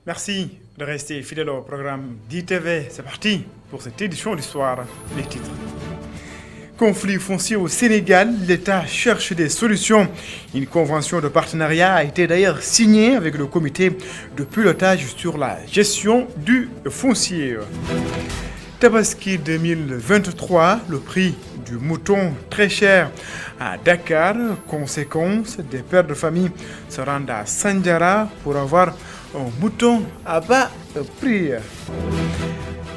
Merci de rester fidèle au programme d'ITV. C'est parti pour cette édition du soir. Les titres. Conflit foncier au Sénégal, l'État cherche des solutions. Une convention de partenariat a été d'ailleurs signée avec le comité de pilotage sur la gestion du foncier. Tabaski 2023, le prix du mouton très cher à Dakar. Conséquence, des pères de famille se rendent à Sandiara pour avoir un mouton à bas prix.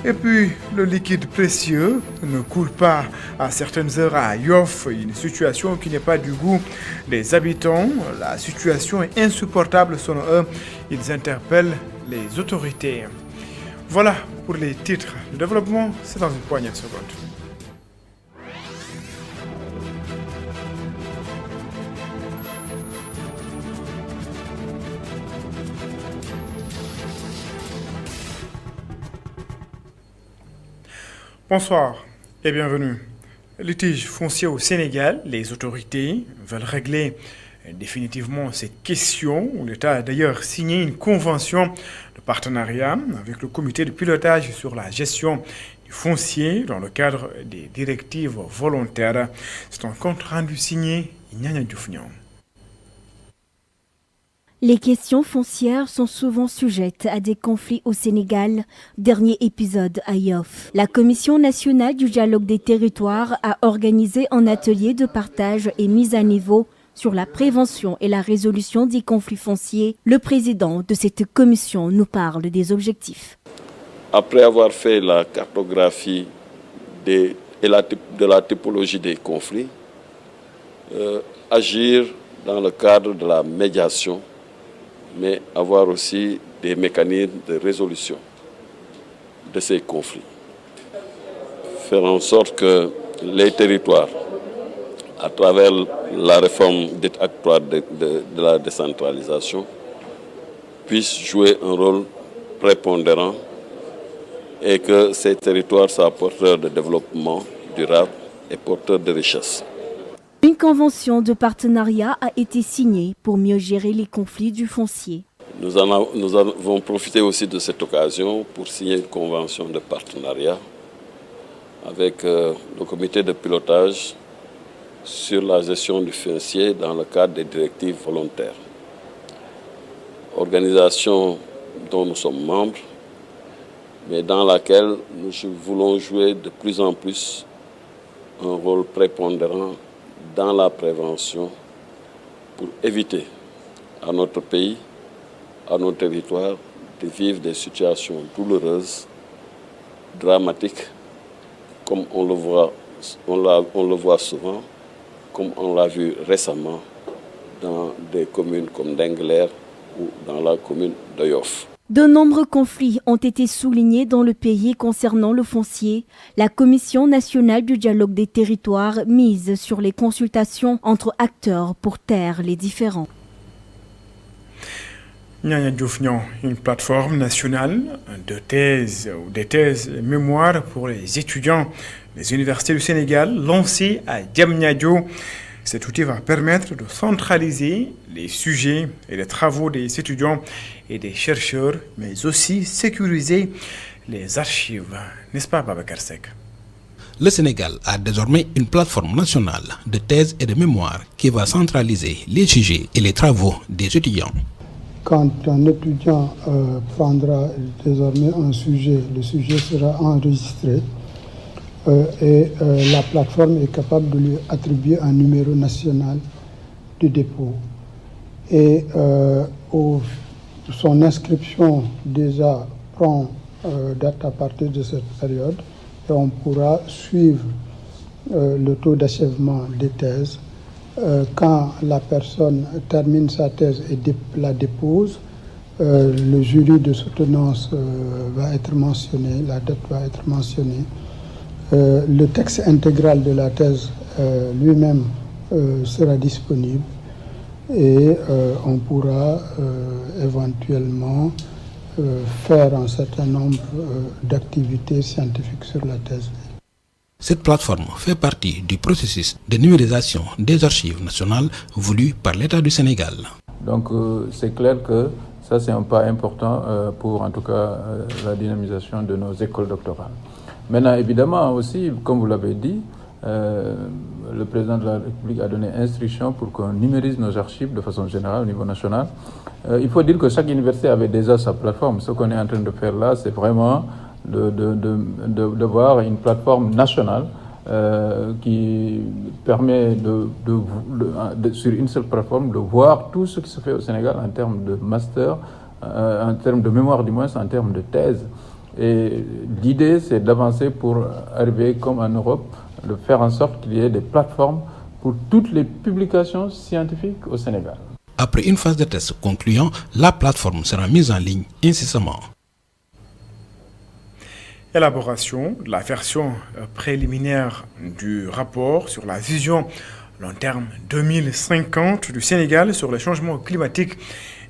Et puis, le liquide précieux ne coule pas à certaines heures à Yoff, une situation qui n'est pas du goût des habitants. La situation est insupportable selon eux. Ils interpellent les autorités. Voilà pour les titres. Le développement, c'est dans une poignée de secondes. Bonsoir et bienvenue. Litige foncier au Sénégal, les autorités veulent régler définitivement cette question. L'État a d'ailleurs signé une convention de partenariat avec le comité de pilotage sur la gestion du foncier dans le cadre des directives volontaires. C'est un compte rendu signé Nyanya Dioufnian. Les questions foncières sont souvent sujettes à des conflits au Sénégal. Dernier épisode à Yoff. La Commission nationale du dialogue des territoires a organisé un atelier de partage et mise à niveau sur la prévention et la résolution des conflits fonciers. Le président de cette commission nous parle des objectifs. Après avoir fait la cartographie de la typologie des conflits, agir dans le cadre de la médiation, mais avoir aussi des mécanismes de résolution de ces conflits. Faire en sorte que les territoires, à travers la réforme détractoire de la décentralisation, puissent jouer un rôle prépondérant et que ces territoires soient porteurs de développement durable et porteurs de richesse. Une convention de partenariat a été signée pour mieux gérer les conflits du foncier. Nous avons profité aussi de cette occasion pour signer une convention de partenariat avec le comité de pilotage sur la gestion du foncier dans le cadre des directives volontaires. Organisation dont nous sommes membres, mais dans laquelle nous voulons jouer de plus en plus un rôle prépondérant dans la prévention pour éviter à notre pays, à nos territoires, de vivre des situations douloureuses, dramatiques, comme on le voit souvent, comme on l'a vu récemment dans des communes comme Dengler ou dans la commune de Yoff. De nombreux conflits ont été soulignés dans le pays concernant le foncier. La Commission nationale du dialogue des territoires mise sur les consultations entre acteurs pour taire les différends. Nyanya Dioufnian, une plateforme nationale de thèses ou des thèses et mémoires pour les étudiants des universités du Sénégal lancée à Diamniadio. Cet outil va permettre de centraliser les sujets et les travaux des étudiants et des chercheurs, mais aussi sécuriser les archives. N'est-ce pas, Babacar Seck? Le Sénégal a désormais une plateforme nationale de thèses et de mémoires qui va centraliser les sujets et les travaux des étudiants. Quand un étudiant prendra désormais un sujet, le sujet sera enregistré. La plateforme est capable de lui attribuer un numéro national de dépôt. Et son inscription déjà prend date à partir de cette période et on pourra suivre le taux d'achèvement des thèses. Quand la personne termine sa thèse et la dépose, le jury de soutenance va être mentionné, la date va être mentionnée. Le texte intégral de la thèse lui-même sera disponible et on pourra éventuellement faire un certain nombre d'activités scientifiques sur la thèse. Cette plateforme fait partie du processus de numérisation des archives nationales voulu par l'État du Sénégal. Donc c'est clair que Ça, c'est un pas important pour, en tout cas, la dynamisation de nos écoles doctorales. Maintenant, évidemment, aussi, comme vous l'avez dit, le président de la République a donné instruction pour qu'on numérise nos archives de façon générale au niveau national. Il faut dire que chaque université avait déjà sa plateforme. Ce qu'on est en train de faire là, c'est vraiment d'avoir une plateforme nationale qui permet sur une seule plateforme de voir tout ce qui se fait au Sénégal en termes de master, en termes de mémoire du moins, en termes de thèse. Et l'idée, c'est d'avancer pour arriver comme en Europe, de faire en sorte qu'il y ait des plateformes pour toutes les publications scientifiques au Sénégal. Après une phase de test concluant, la plateforme sera mise en ligne incessamment. Élaboration de la version préliminaire du rapport sur la vision long terme 2050 du Sénégal sur les changements climatiques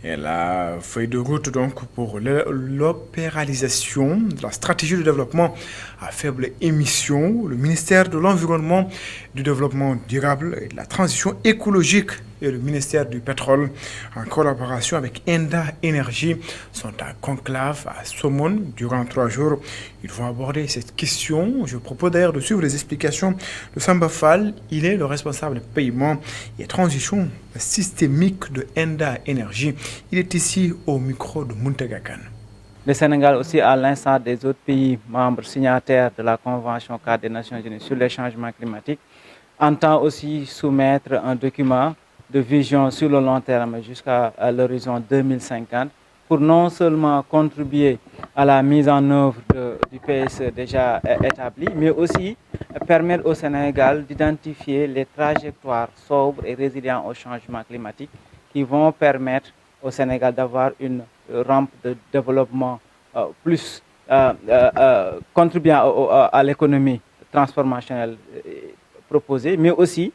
et la feuille de route donc pour l'opéralisation de la stratégie de développement à faible émission. Le ministère de l'Environnement, du Développement durable et de la Transition écologique et le ministère du Pétrole, en collaboration avec Enda Énergie, sont en conclave à Somone durant 3 jours. Ils vont aborder cette question. Je propose d'ailleurs de suivre les explications de Samba Fall. Il est le responsable paiement et transition systémique de Enda Énergie. Il est ici au micro de Muntaga Kane. Le Sénégal aussi, à l'instar des autres pays membres signataires de la Convention cadre des Nations Unies sur les changements climatiques, entend aussi soumettre un document de vision sur le long terme jusqu'à l'horizon 2050 pour non seulement contribuer à la mise en œuvre du PSE déjà établi, mais aussi permettre au Sénégal d'identifier les trajectoires sobres et résilientes au changement climatique qui vont permettre au Sénégal d'avoir une rampe de développement plus contribuant à l'économie transformationnelle proposée, mais aussi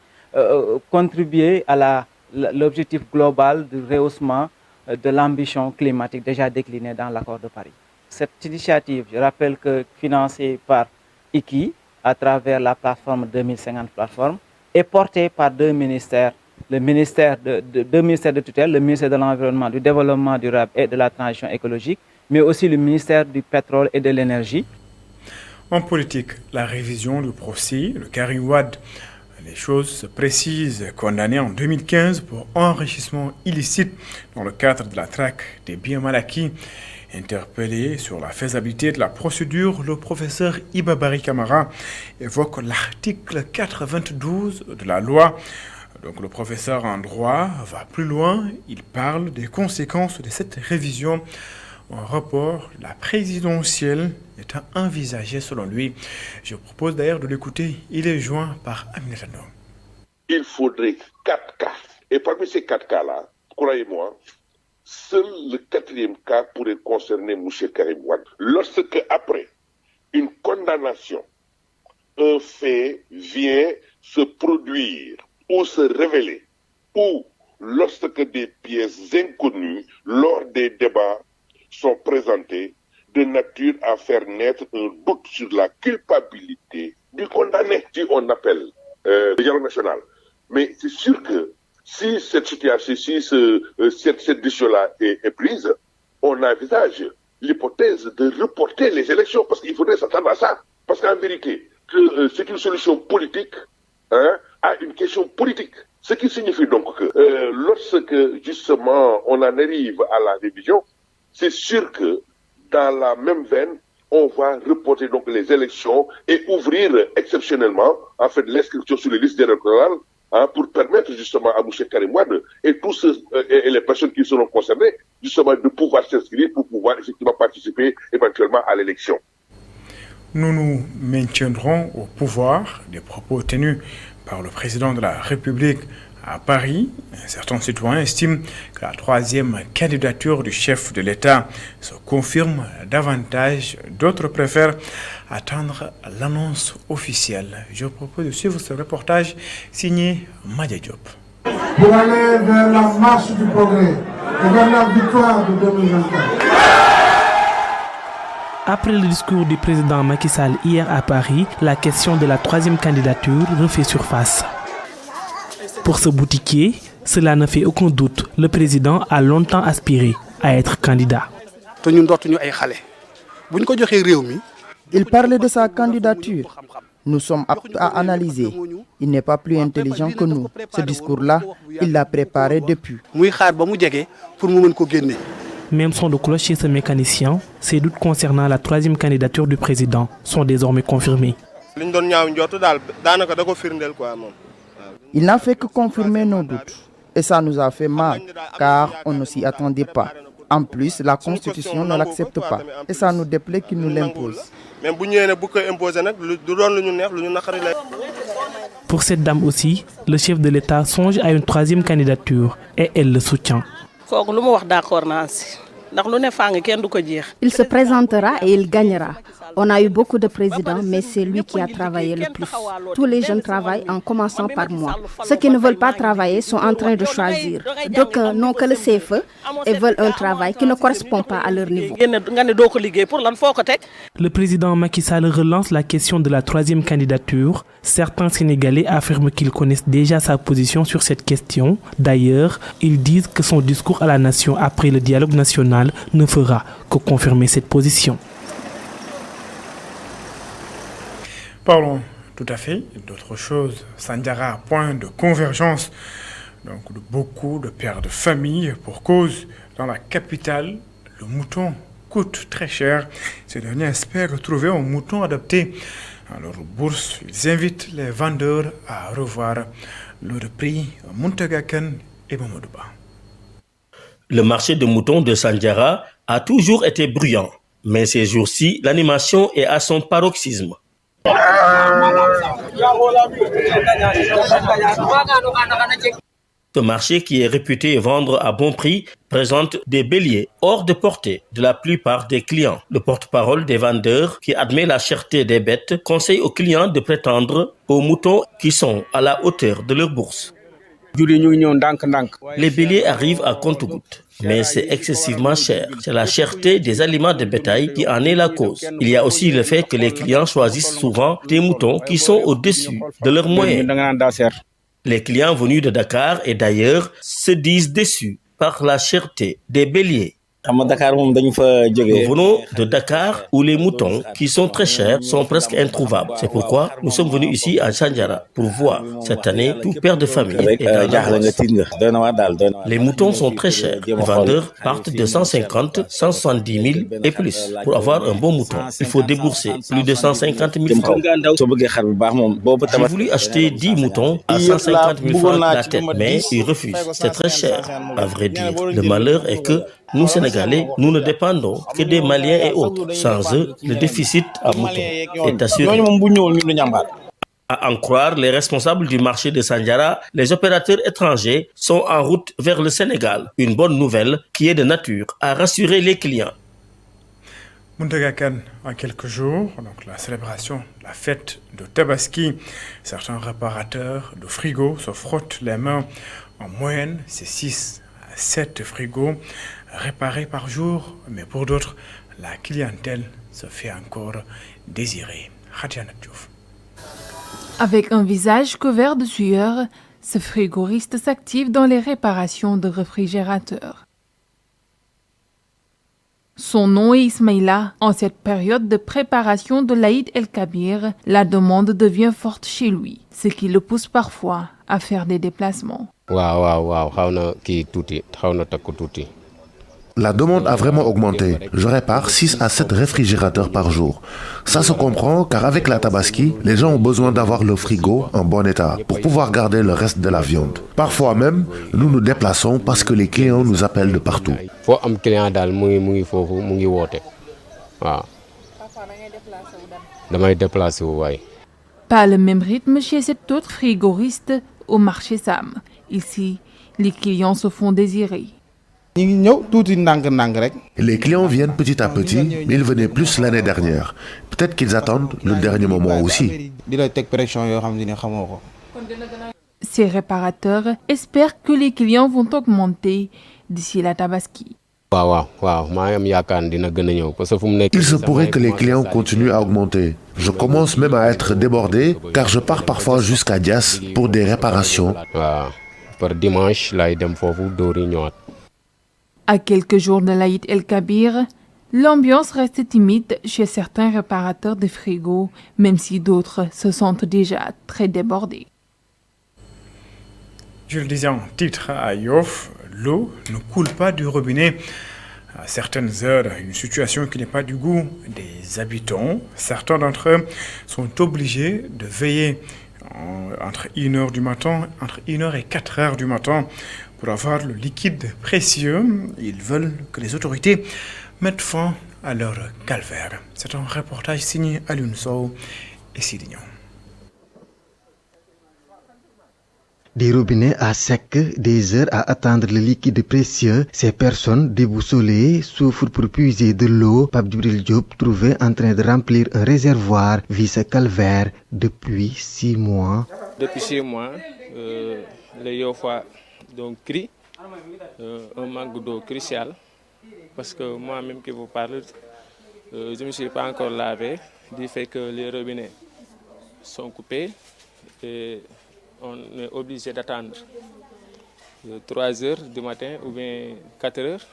contribuer à l'objectif global du rehaussement de l'ambition climatique déjà déclinée dans l'accord de Paris. Cette initiative, je rappelle que financée par IKI à travers la plateforme 2050 plateforme, est portée par deux ministères, le ministère deux ministères de tutelle, le ministère de l'Environnement, du Développement durable et de la Transition écologique, mais aussi le ministère du Pétrole et de l'Énergie. En politique, la révision du procès de Karim Wade. Les choses se précisent, condamné en 2015 pour enrichissement illicite dans le cadre de la traque des biens mal acquis. Interpellé sur la faisabilité de la procédure, le professeur Ibabari Kamara évoque l'article 92 de la loi. Donc le professeur en droit va plus loin, il parle des conséquences de cette révision. Un report de la présidentielle étant envisagé selon lui. Je propose d'ailleurs de l'écouter. Il est joint par Aminata Ndom. Il faudrait 4 cas. Et parmi ces 4 cas-là, croyez-moi, seul le 4e cas pourrait concerner M. Karim Wade. Lorsque, après une condamnation, un fait vient se produire ou se révéler, ou lorsque des pièces inconnues lors des débats sont présentés de nature à faire naître un doute sur la culpabilité du condamné, si on appelle le dialogue national. Mais c'est sûr que si cette situation, si cette décision-là est prise, on envisage l'hypothèse de reporter les élections, parce qu'il faudrait s'attendre à ça. Parce qu'en vérité, c'est une solution politique à une question politique. Ce qui signifie donc que lorsque justement on en arrive à la révision, c'est sûr que dans la même veine, on va reporter donc les élections et ouvrir exceptionnellement en fait l'inscription sur les listes électorales pour permettre justement à M. Karim Wade et tous ceux et les personnes qui seront concernées justement de pouvoir s'inscrire pour pouvoir effectivement participer éventuellement à l'élection. Nous nous maintiendrons au pouvoir, des propos tenus par le président de la République à Paris. Certains citoyens estiment que la 3e candidature du chef de l'État se confirme davantage. D'autres préfèrent attendre l'annonce officielle. Je propose de suivre ce reportage signé Madia Diop. Pour aller vers la marche du progrès et vers la victoire de 2024. Après le discours du président Macky Sall hier à Paris, la question de la 3e candidature refait surface. Pour ce boutiquier, cela ne fait aucun doute. Le président a longtemps aspiré à être candidat. Il parlait de sa candidature. Nous sommes aptes à analyser. Il n'est pas plus intelligent que nous. Ce discours-là, il l'a préparé depuis. Même son de cloche chez ce mécanicien, ses doutes concernant la troisième candidature du président sont désormais confirmés. Il n'a fait que confirmer nos doutes. Et ça nous a fait mal, car on ne s'y attendait pas. En plus, la Constitution ne l'accepte pas. Et ça nous déplaît qu'il nous l'impose. Pour cette dame aussi, le chef de l'État songe à une troisième candidature et elle le soutient. Il se présentera et il gagnera. On a eu beaucoup de présidents, mais c'est lui qui a travaillé le plus. Tous les jeunes travaillent en commençant par moi. Ceux qui ne veulent pas travailler sont en train de choisir. D'aucuns n'ont que le CFE et veulent un travail qui ne correspond pas à leur niveau. Le président Macky Sall relance la question de la troisième candidature. Certains Sénégalais affirment qu'ils connaissent déjà sa position sur cette question. D'ailleurs, ils disent que son discours à la nation après le dialogue national ne fera que confirmer cette position. Parlons tout à fait d'autre chose. Sandiara, point de convergence donc de beaucoup de pères de famille pour cause dans la capitale, le mouton coûte très cher. Ces derniers espèrent trouver un mouton adapté à leur bourse. Ils invitent les vendeurs à revoir le prix. Muntagakan et Mamadouba. Le marché de moutons de Sandiara a toujours été bruyant, mais ces jours-ci, l'animation est à son paroxysme. Ce marché, qui est réputé vendre à bon prix, présente des béliers hors de portée de la plupart des clients. Le porte-parole des vendeurs, qui admet la cherté des bêtes, conseille aux clients de prétendre aux moutons qui sont à la hauteur de leur bourse. Les béliers arrivent à compte-gouttes, mais c'est excessivement cher. C'est la cherté des aliments de bétail qui en est la cause. Il y a aussi le fait que les clients choisissent souvent des moutons qui sont au-dessus de leurs moyens. Les clients venus de Dakar et d'ailleurs se disent déçus par la cherté des béliers. Nous venons de Dakar où les moutons, qui sont très chers, sont presque introuvables. C'est pourquoi nous sommes venus ici à Sandiara pour voir cette année tout père de famille est dans la Les moutons sont très chers. Les vendeurs partent de 150, 170 000 et plus. Pour avoir un bon mouton, il faut débourser plus de 150 000 francs. J'ai voulu acheter 10 moutons à 150 000 francs la tête, mais ils refusent. C'est très cher. À vrai dire, le malheur est que nous, Sénégalais, nous ne dépendons que des Maliens et autres. Sans eux, le déficit à moutons est assuré. À en croire les responsables du marché de Sandiara, les opérateurs étrangers sont en route vers le Sénégal. Une bonne nouvelle qui est de nature à rassurer les clients. Muntagakan, en quelques jours, donc la célébration, la fête de Tabaski, certains réparateurs de frigos se frottent les mains. En moyenne, c'est 6 à 7 frigos réparés par jour, mais pour d'autres, la clientèle se fait encore désirer. Khadiana Diouf. Avec un visage couvert de sueur, ce frigoriste s'active dans les réparations de réfrigérateurs. Son nom est Ismaïla. En cette période de préparation de l'Aïd El-Kabir, la demande devient forte chez lui, ce qui le pousse parfois à faire des déplacements. La demande a vraiment augmenté. Je répare 6 à 7 réfrigérateurs par jour. Ça se comprend car avec la Tabaski, les gens ont besoin d'avoir le frigo en bon état pour pouvoir garder le reste de la viande. Parfois même, nous nous déplaçons parce que les clients nous appellent de partout. Pas le même rythme chez cet autre frigoriste au marché Sam. Ici, les clients se font désirer. Les clients viennent petit à petit, mais ils venaient plus l'année dernière. Peut-être qu'ils attendent le dernier moment aussi. Ces réparateurs espèrent que les clients vont augmenter d'ici la Tabaski. Il se pourrait que les clients continuent à augmenter. Je commence même à être débordé car je pars parfois jusqu'à Dias pour des réparations. À quelques jours de l'Aïd el-Kabir, l'ambiance reste timide chez certains réparateurs de frigos, même si d'autres se sentent déjà très débordés. Je le disais en titre à Yoff, l'eau ne coule pas du robinet à certaines heures, une situation qui n'est pas du goût des habitants. Certains d'entre eux sont obligés de veiller entre 1h du matin, entre 1h et 4h du matin pour avoir le liquide précieux. Ils veulent que les autorités mettent fin à leur calvaire. C'est un reportage signé Alioune Sow et Sidignon. Des robinets à sec, des heures à attendre le liquide précieux. Ces personnes déboussolées souffrent pour puiser de l'eau. Pape Djibril Diop, trouvé en train de remplir un réservoir, vit ce calvaire depuis 6 mois. Depuis 6 mois, les Yoffois crient un manque d'eau crucial. Parce que moi-même qui vous parle, je ne me suis pas encore lavé, du fait que les robinets sont coupés. Et on est obligé d'attendre 3 heures du matin ou bien 4 heures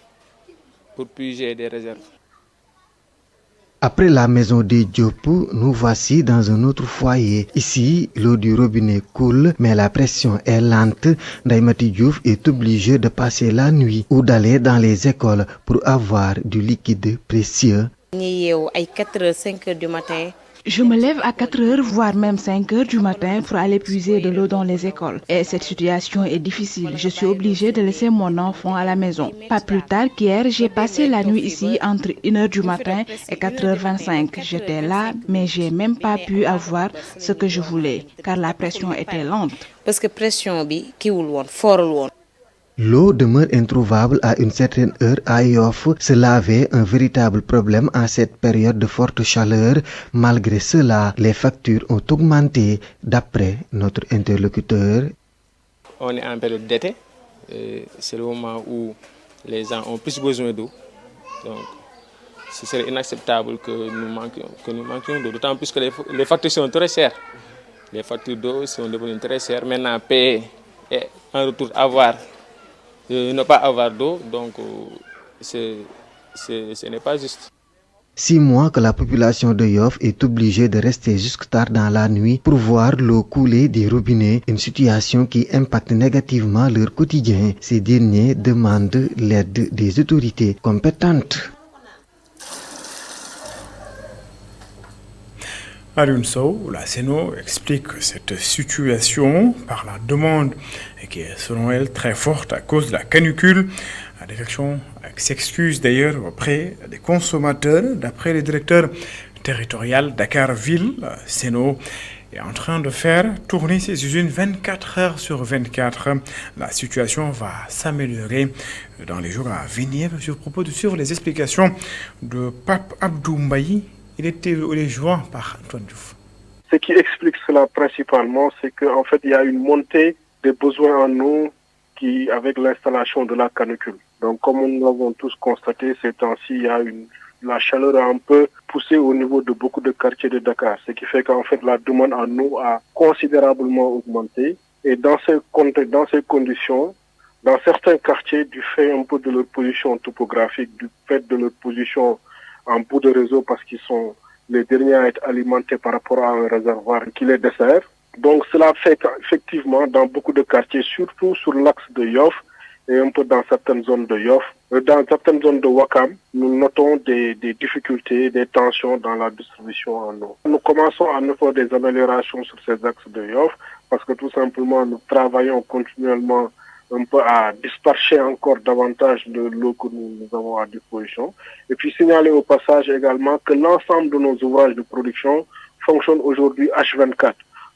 pour puiser des réserves. Après la maison des Diop, nous voici dans un autre foyer. Ici, l'eau du robinet coule, mais la pression est lente. Ndaïmati Diouf est obligé de passer la nuit ou d'aller dans les écoles pour avoir du liquide précieux. À 4 h, 5 h du matin. Je me lève à 4 h, voire même 5 h du matin pour aller puiser de l'eau dans les écoles. Et cette situation est difficile. Je suis obligée de laisser mon enfant à la maison. Pas plus tard qu'hier, j'ai passé la nuit ici entre 1 h du matin et 4 h 25. J'étais là, mais j'ai même pas pu avoir ce que je voulais, car la pression était lente. Parce que pression bi kiwul won, forul won. L'eau demeure introuvable à une certaine heure à Yoff. Se laver, un véritable problème en cette période de forte chaleur. Malgré cela, les factures ont augmenté, d'après notre interlocuteur. On est en période d'été. C'est le moment où les gens ont plus besoin d'eau. Donc, ce serait inacceptable que nous manquions d'eau. D'autant plus que les factures sont très chères. Les factures d'eau sont devenues très chères. Maintenant, payer et en retour avoir ne pas avoir d'eau, donc ce n'est pas juste. 6 mois que la population de Yoff est obligée de rester jusque tard dans la nuit pour voir l'eau couler des robinets, une situation qui impacte négativement leur quotidien. Ces derniers demandent l'aide des autorités compétentes. Alioune Sow, la CNO, explique cette situation par la demande qui est selon elle très forte à cause de la canicule. La direction s'excuse d'ailleurs auprès des consommateurs. D'après le directeur territorial Dakar-Ville, la CNO est en train de faire tourner ses usines 24 heures sur 24. La situation va s'améliorer dans les jours à venir. Je vous propose de suivre les explications de Pape Abdou Mbaye. Il était joint par Antoine Diouf. Ce qui explique cela principalement, c'est qu'en fait, il y a une montée des besoins en eau avec l'installation de la canicule. Donc, comme nous l'avons tous constaté, ces temps-ci, la chaleur a un peu poussé au niveau de beaucoup de quartiers de Dakar, ce qui fait qu'en fait, la demande en eau a considérablement augmenté. Et dans ces conditions, dans certains quartiers, du fait un peu de leur position topographique, du fait de leur position en bout de réseau parce qu'ils sont les derniers à être alimentés par rapport à un réservoir qui les dessert. Donc cela fait qu'effectivement dans beaucoup de quartiers, surtout sur l'axe de Yoff et un peu dans certaines zones de Yoff, dans certaines zones de Ouakam, nous notons des difficultés, des tensions dans la distribution en eau. Nous commençons à faire des améliorations sur ces axes de Yoff parce que tout simplement nous travaillons continuellement un peu à dispatcher encore davantage de l'eau que nous avons à disposition. Et puis signaler au passage également que l'ensemble de nos ouvrages de production fonctionnent aujourd'hui H24.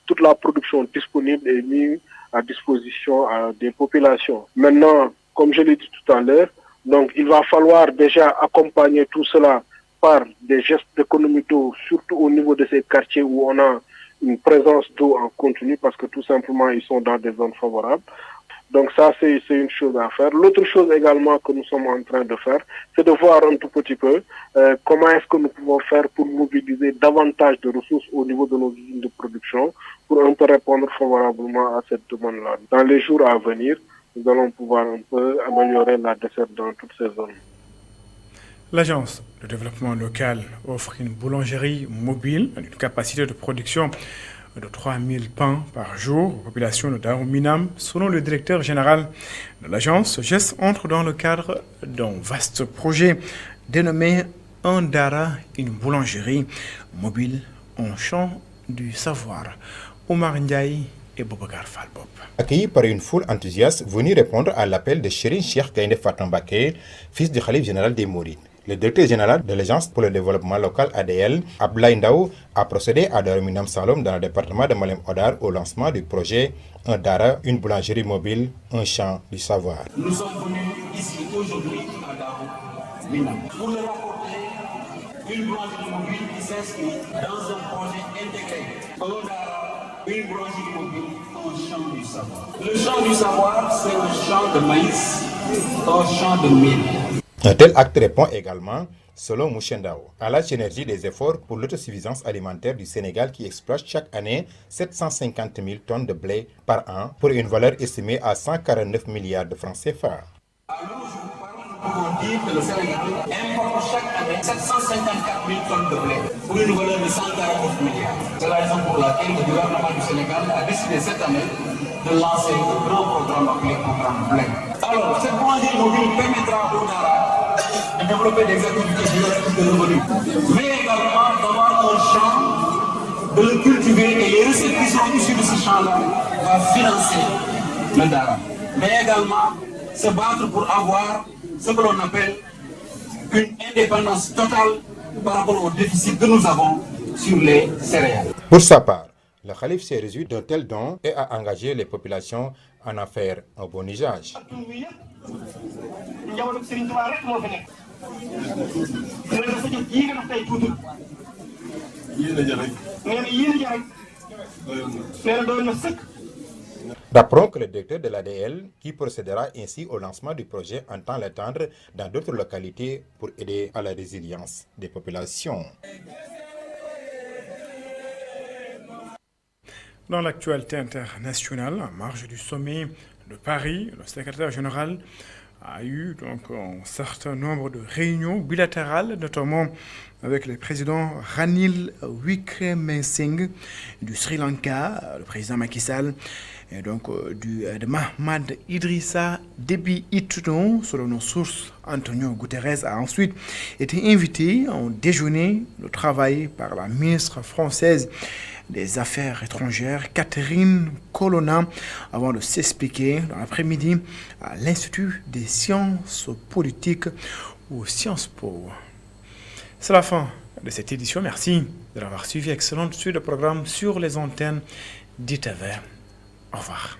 Toute la production disponible est mise à disposition des populations. Maintenant, comme je l'ai dit tout à l'heure, donc il va falloir déjà accompagner tout cela par des gestes d'économie d'eau, surtout au niveau de ces quartiers où on a une présence d'eau en continu parce que tout simplement ils sont dans des zones favorables. Donc ça, c'est une chose à faire. L'autre chose également que nous sommes en train de faire, c'est de voir un tout petit peu comment est-ce que nous pouvons faire pour mobiliser davantage de ressources au niveau de nos usines de production pour un peu répondre favorablement à cette demande-là. Dans les jours à venir, nous allons pouvoir un peu améliorer la desserte dans toutes ces zones. L'Agence de développement local offre une boulangerie mobile, une capacité de production de 3000 pains par jour aux populations de Daruminam. Selon le directeur général de l'agence, ce geste entre dans le cadre d'un vaste projet dénommé Andara, une boulangerie mobile en champ du savoir. Omar Ndiaye et Boubacar Falbop. Accueilli par une foule enthousiaste venue répondre à l'appel de Cherin Cheikh Gaïndé Fatambake, fils du Khalif général des Mourides. Le directeur général de l'Agence pour le développement local ADL, Abdoulaye Ndaw, a procédé à Daruminam Salom dans le département de Malem Hodar au lancement du projet Un Dara, une boulangerie mobile, un champ du savoir. Nous sommes venus ici aujourd'hui à Daruminam pour leur apporter une boulangerie mobile qui s'inscrit dans un projet intégré. Un Dara, une boulangerie mobile, un champ du savoir. Le champ du savoir, c'est un champ de maïs, un champ de mil. Un tel acte répond également, selon Mouchendao, à la synergie des efforts pour l'autosuffisance alimentaire du Sénégal qui exploite chaque année 750 000 tonnes de blé par an pour une valeur estimée à 149 milliards de francs CFA. Nous pouvons dire que le Sénégal importe chaque année 754 000 tonnes de blé pour une valeur de 149 milliards. C'est la raison pour laquelle le gouvernement du Sénégal a décidé cette année de lancer un grand programme appelé Programme Blé. Alors, cette boulangerie mobile permettra au Dara de développer des activités génératrices de revenus, mais également d'avoir un champ, de le cultiver et les recettes qui sont issues de ce champ-là va financer le Dara. Mais également se battre pour avoir ce que l'on appelle une indépendance totale par rapport au déficit que nous avons sur les céréales. Pour sa part, le Khalif s'est réjoui d'un tel don et a engagé les populations à en faire un bon usage. Rappelons que le directeur de l'ADL, qui procédera ainsi au lancement du projet, entend l'étendre dans d'autres localités pour aider à la résilience des populations. Dans l'actualité internationale, en marge du sommet de Paris, le secrétaire général a eu donc un certain nombre de réunions bilatérales, notamment avec le président Ranil Wickremesinghe du Sri Lanka, le président Macky Sall, et donc de Mahamat Idrissa Déby Itno. Selon nos sources, Antonio Guterres a ensuite été invité en déjeuner de travail par la ministre française des Affaires étrangères, Catherine Colonna, avant de s'expliquer dans l'après-midi à l'Institut des sciences politiques ou Sciences Po. C'est la fin de cette édition. Merci de l'avoir suivi. Excellente suite de programme sur les antennes d'ITV. Au revoir.